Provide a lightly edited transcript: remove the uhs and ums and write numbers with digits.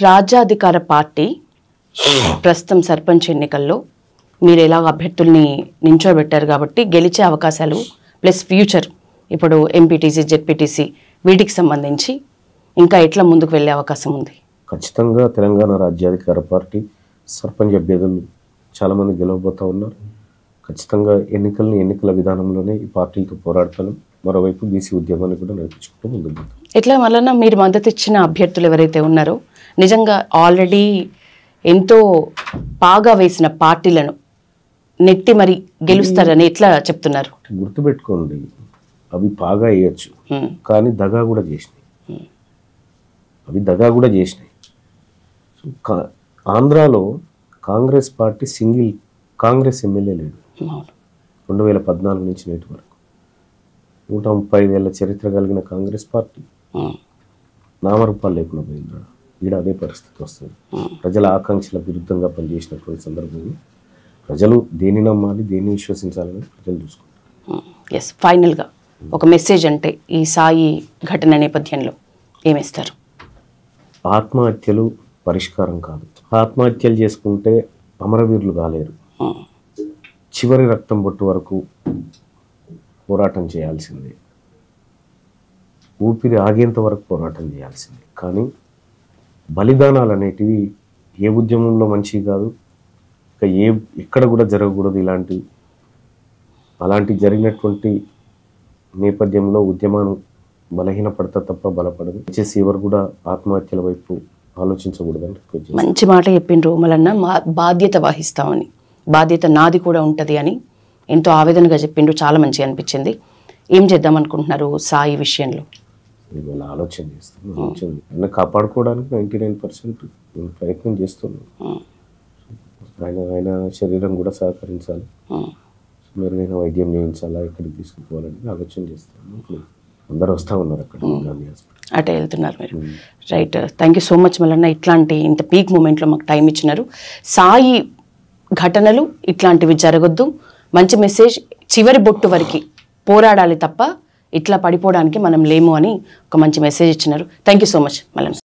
రాజ్యాధికార పార్టీ ప్రస్తుతం సర్పంచ్ ఎన్నికల్లో మీరు ఎలా అభ్యర్థుల్ని నించోబెట్టారు కాబట్టి గెలిచే అవకాశాలు ప్లస్ ఫ్యూచర్ ఇప్పుడు ఎంపీటీసీ జెడ్పీటీసీ వీటికి సంబంధించి ఇంకా ఎట్లా ముందుకు వెళ్ళే అవకాశం ఉంది? ఖచ్చితంగా తెలంగాణ రాజ్యాధికార పార్టీ సర్పంచ్ అభ్యర్థులు చాలామంది గెలవబోతూ ఉన్నారు. ఖచ్చితంగా ఎన్నికల విధానంలోనే ఈ పార్టీలతో పోరాడతాను. మరోవైపు బీసీ ఉద్యమాన్ని కూడా నడిపించుకుంటూ ముందుకు పోతాం. ఎట్లా మళ్ళీ మీరు మద్దతు ఇచ్చిన అభ్యర్థులు ఎవరైతే ఉన్నారో నిజంగా ఆల్రెడీ ఎంతో పాగా వేసిన పార్టీలను నెట్టి మరి గెలుస్తారని ఎట్లా చెప్తున్నారు? గుర్తుపెట్టుకోండి, అవి పాగా వేయచ్చు, కానీ దగా కూడా చేసినాయి. ఆంధ్రాలో Congress party single Congress MLA లేడు 2014 నుంచి నేటి వరకు. 135 ఏళ్ల చరిత్ర కలిగిన కాంగ్రెస్ పార్టీ నామరూపాలు లేకుండా పోయింది. ఈడ అదే పరిస్థితి వస్తుంది. ప్రజల ఆకాంక్షల విరుద్ధంగా పనిచేసినటువంటి సందర్భంలో ప్రజలు దేన్ని నమ్మాలి, దేన్ని విశ్వసించాలని ప్రజలు చూసుకుంటారు. ఎస్, ఫైనల్గా ఒక మెసేజ్ అంటే ఈ సాయి ఘటన నేపథ్యంలో ఏమిస్తారు? ఆత్మహత్యలు పరిష్కారం కాదు. ఆత్మహత్యలు చేసుకుంటే అమరవీరులు కాలేరు. చివరి రక్తం బొట్టు వరకు పోరాటం చేయాల్సిందే, ఊపిరి ఆగేంత వరకు పోరాటం చేయాల్సిందే. కానీ బలిదానాలు అనేటివి ఏ ఉద్యమంలో మంచివి కాదు, ఇంకా ఎక్కడ కూడా జరగకూడదు. అలాంటి జరిగినటువంటి నేపథ్యంలో ఉద్యమాన్ని బలహీనపడతా తప్ప బలపడదు. వచ్చేసి ఎవరు కూడా ఆత్మహత్యల వైపు ఆలోచించకూడదని మంచి మాట చెప్పిండ్రు మల్లన్న. బాధ్యత వహిస్తామని, బాధ్యత నాది కూడా ఉంటుంది అని ఎంతో ఆవేదనగా చెప్పిండ్రు. చాలా మంచిగా అనిపించింది. ఏం చేద్దాం అనుకుంటున్నారు సాయి విషయంలో? ఇవాళ ఆలోచన చేస్తాను. కాపాడుకోవడానికి 99% ప్రయత్నం చేస్తున్నాను. ఆయన శరీరం కూడా సహకరించాలి, మెరుగైన వైద్యం చేయించాలా, ఎక్కడికి తీసుకుపోవాలని ఆలోచన చేస్తాను. అందరూ వస్తూ ఉన్నారు అక్కడ గాంధీ హాస్పిటల్. అటే వెళ్తున్నారు మీరు. Right, thank you so much Mallanna. ఇట్లాంటి ఇంత పీక్ మూమెంట్లో మాకు టైం ఇచ్చినారు. సాయి ఘటనలు ఇట్లాంటివి జరగొద్దు, మంచి మెసేజ్, చివరి బొట్టు వరకు పోరాడాలి తప్ప ఇట్లా పడిపోవడానికి మనం లేము అని ఒక మంచి మెసేజ్ ఇచ్చినారు. Thank you so much Mallanna.